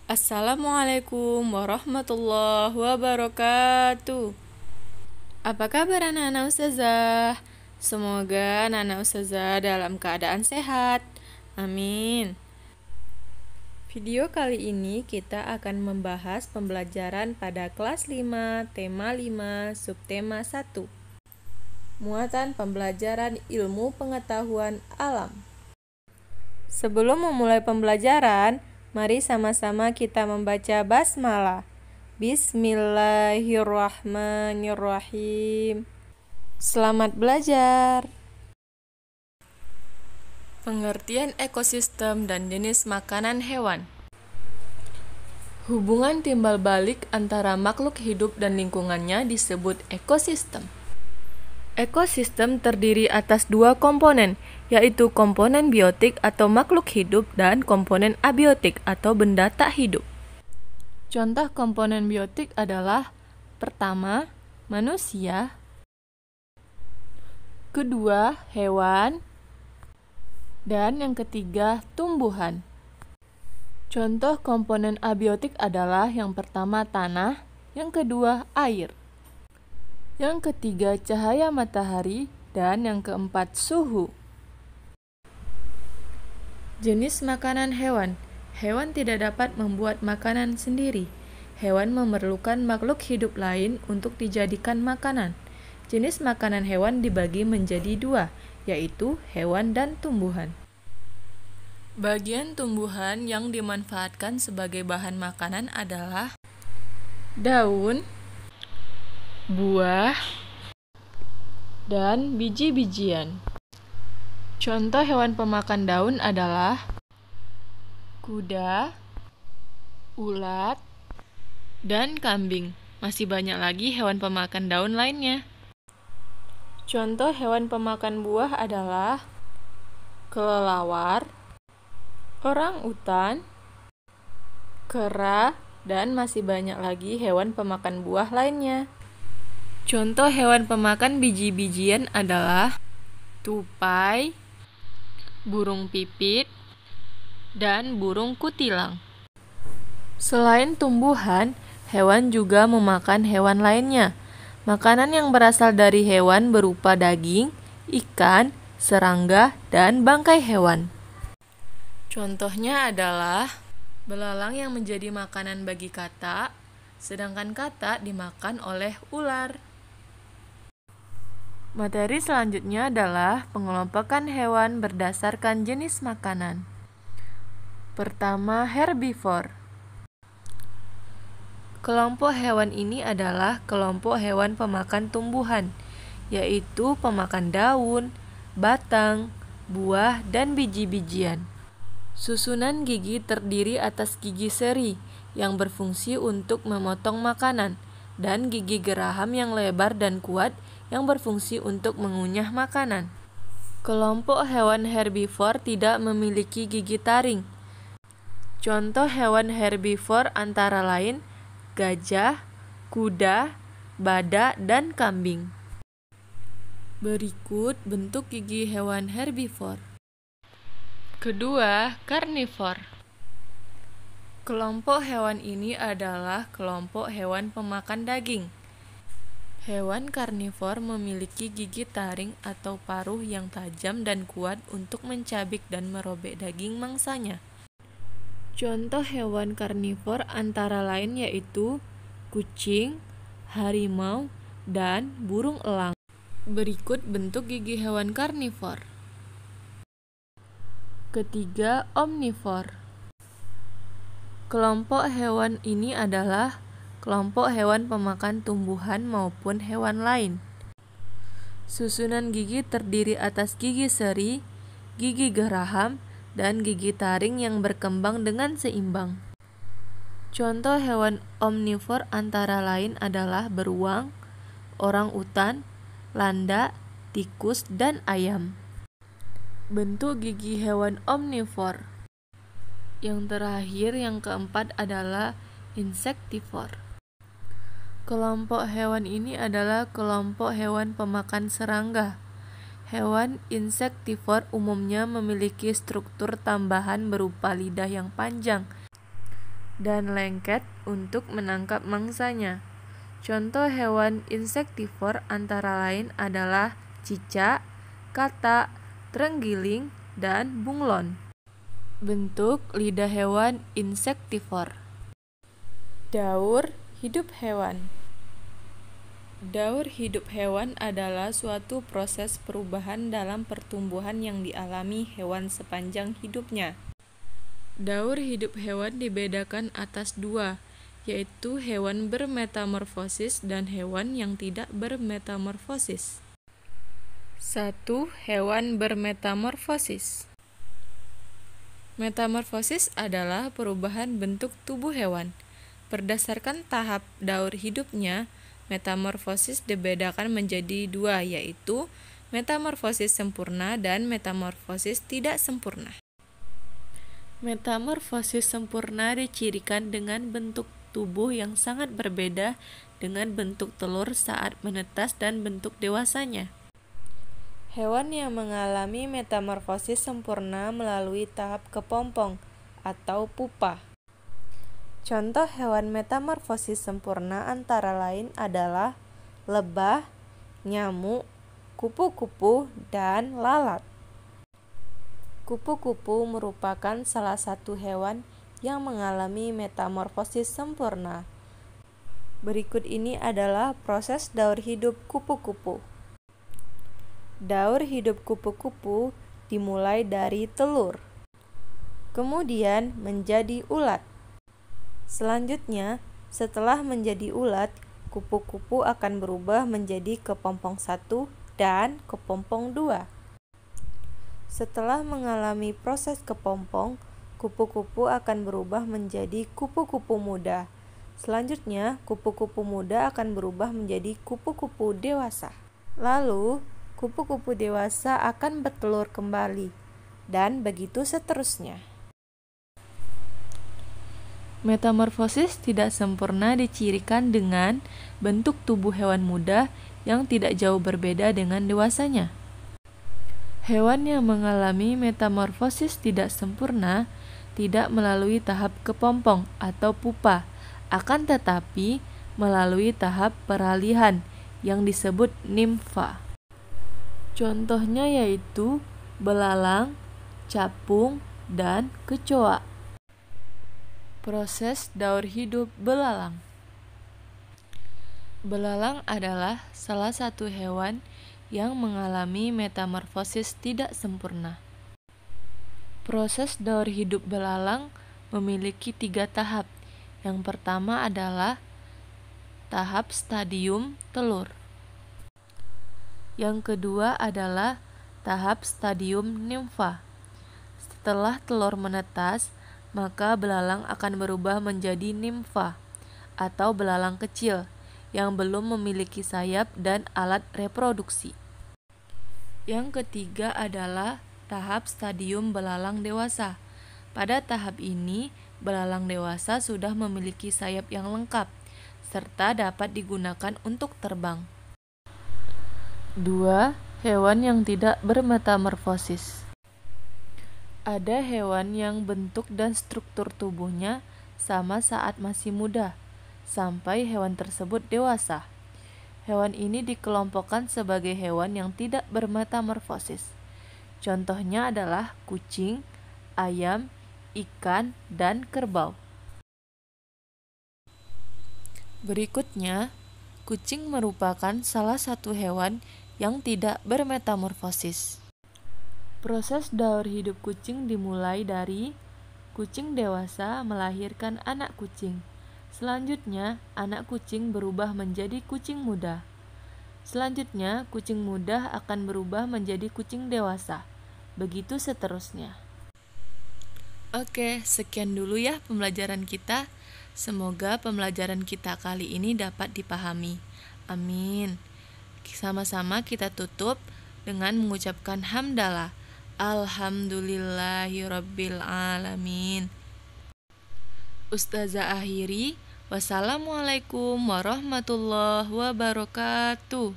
Assalamualaikum warahmatullahi wabarakatuh. Apa kabar anak-anak ustazah? Semoga anak-anak ustazah dalam keadaan sehat. Amin. Video kali ini kita akan membahas pembelajaran pada kelas 5, tema 5, subtema 1. Muatan pembelajaran ilmu pengetahuan alam. Sebelum memulai pembelajaran, mari sama-sama kita membaca basmalah. Bismillahirrahmanirrahim. Selamat belajar. Pengertian ekosistem dan jenis makanan hewan. Hubungan timbal balik antara makhluk hidup dan lingkungannya disebut ekosistem. Ekosistem terdiri atas dua komponen, yaitu komponen biotik atau makhluk hidup dan komponen abiotik atau benda tak hidup. Contoh komponen biotik adalah pertama, manusia, kedua, hewan, dan yang ketiga, tumbuhan. Contoh komponen abiotik adalah yang pertama tanah, yang kedua air, yang ketiga cahaya matahari, dan yang keempat suhu. Jenis makanan hewan. Hewan tidak dapat membuat makanan sendiri. Hewan memerlukan makhluk hidup lain untuk dijadikan makanan. Jenis makanan hewan dibagi menjadi dua, yaitu hewan dan tumbuhan. Bagian tumbuhan yang dimanfaatkan sebagai bahan makanan adalah daun, buah, dan biji-bijian. Contoh hewan pemakan daun adalah kuda, ulat, dan kambing. Masih banyak lagi hewan pemakan daun lainnya. Contoh hewan pemakan buah adalah kelelawar, orang-utan, kera, dan masih banyak lagi hewan pemakan buah lainnya. Contoh hewan pemakan biji-bijian adalah tupai, burung pipit, dan burung kutilang. Selain tumbuhan, hewan juga memakan hewan lainnya. Makanan yang berasal dari hewan berupa daging, ikan, serangga, dan bangkai hewan. Contohnya adalah belalang yang menjadi makanan bagi katak, sedangkan katak dimakan oleh ular. Materi selanjutnya adalah pengelompokan hewan berdasarkan jenis makanan. Pertama, herbivore. Kelompok hewan ini adalah kelompok hewan pemakan tumbuhan, yaitu pemakan daun, batang, buah, dan biji-bijian. Susunan gigi terdiri atas gigi seri yang berfungsi untuk memotong makanan, dan gigi geraham yang lebar dan kuat yang berfungsi untuk mengunyah makanan. Kelompok hewan herbivore tidak memiliki gigi taring. Contoh hewan herbivore antara lain gajah, kuda, badak, dan kambing. Berikut bentuk gigi hewan herbivore. Kedua, karnivor. Kelompok hewan ini adalah kelompok hewan pemakan daging. Hewan karnivor memiliki gigi taring atau paruh yang tajam dan kuat untuk mencabik dan merobek daging mangsanya. Contoh hewan karnivor antara lain yaitu kucing, harimau, dan burung elang. Berikut bentuk gigi hewan karnivor. Ketiga, omnivor. Kelompok hewan ini adalah kelompok hewan pemakan tumbuhan maupun hewan lain. Susunan gigi terdiri atas gigi seri, gigi geraham, dan gigi taring yang berkembang dengan seimbang. Contoh hewan omnivor antara lain adalah beruang, orang-utan, landak, tikus, dan ayam. Bentuk gigi hewan omnivor. Yang terakhir, yang keempat adalah insektivor. Kelompok hewan ini adalah kelompok hewan pemakan serangga. Hewan insektivor umumnya memiliki struktur tambahan berupa lidah yang panjang dan lengket untuk menangkap mangsanya. Contoh hewan insektivor antara lain adalah cicak, katak, terenggiling, dan bunglon. Bentuk lidah hewan insektivor. Daur hidup hewan. Daur hidup hewan adalah suatu proses perubahan dalam pertumbuhan yang dialami hewan sepanjang hidupnya. Daur hidup hewan dibedakan atas dua, yaitu hewan bermetamorfosis dan hewan yang tidak bermetamorfosis. 1. Hewan bermetamorfosis. Metamorfosis adalah perubahan bentuk tubuh hewan. Berdasarkan tahap daur hidupnya, metamorfosis dibedakan menjadi dua, yaitu metamorfosis sempurna dan metamorfosis tidak sempurna. Metamorfosis sempurna dicirikan dengan bentuk tubuh yang sangat berbeda dengan bentuk telur saat menetas dan bentuk dewasanya. Hewan yang mengalami metamorfosis sempurna melalui tahap kepompong atau pupa. Contoh hewan metamorfosis sempurna antara lain adalah lebah, nyamuk, kupu-kupu, dan lalat. Kupu-kupu merupakan salah satu hewan yang mengalami metamorfosis sempurna. Berikut ini adalah proses daur hidup kupu-kupu. Daur hidup kupu-kupu dimulai dari telur, kemudian menjadi ulat. Selanjutnya, setelah menjadi ulat, kupu-kupu akan berubah menjadi kepompong 1 dan kepompong 2. Setelah mengalami proses kepompong, kupu-kupu akan berubah menjadi kupu-kupu muda. Selanjutnya, kupu-kupu muda akan berubah menjadi kupu-kupu dewasa. Lalu, kupu-kupu dewasa akan bertelur kembali, dan begitu seterusnya. Metamorfosis tidak sempurna dicirikan dengan bentuk tubuh hewan muda yang tidak jauh berbeda dengan dewasanya. Hewan yang mengalami metamorfosis tidak sempurna tidak melalui tahap kepompong atau pupa, akan tetapi melalui tahap peralihan yang disebut nimfa. Contohnya yaitu belalang, capung, dan kecoa. Proses daur hidup belalang. Belalang adalah salah satu hewan yang mengalami metamorfosis tidak sempurna. Proses daur hidup belalang memiliki 3 tahap. Yang pertama adalah tahap stadium telur. Yang kedua adalah tahap stadium nimfa. Setelah telur menetas, maka belalang akan berubah menjadi nimfa atau belalang kecil yang belum memiliki sayap dan alat reproduksi. Yang ketiga adalah tahap stadium belalang dewasa. Pada tahap ini, belalang dewasa sudah memiliki sayap yang lengkap serta dapat digunakan untuk terbang. 2. Hewan yang tidak bermetamorfosis. Ada hewan yang bentuk dan struktur tubuhnya sama saat masih muda, sampai hewan tersebut dewasa. Hewan ini dikelompokkan sebagai hewan yang tidak bermetamorfosis. Contohnya adalah kucing, ayam, ikan, dan kerbau. Berikutnya, kucing merupakan salah satu hewan yang tidak bermetamorfosis. Proses daur hidup kucing dimulai dari kucing dewasa melahirkan anak kucing. Selanjutnya, anak kucing berubah menjadi kucing muda. Selanjutnya, kucing muda akan berubah menjadi kucing dewasa. Begitu seterusnya. Oke, sekian dulu ya pembelajaran kita. Semoga pembelajaran kita kali ini dapat dipahami. Amin. Sama-sama kita tutup dengan mengucapkan hamdalah. Alhamdulillahirabbil alamin. Ustazah akhiri, wassalamualaikum warahmatullahi wabarakatuh.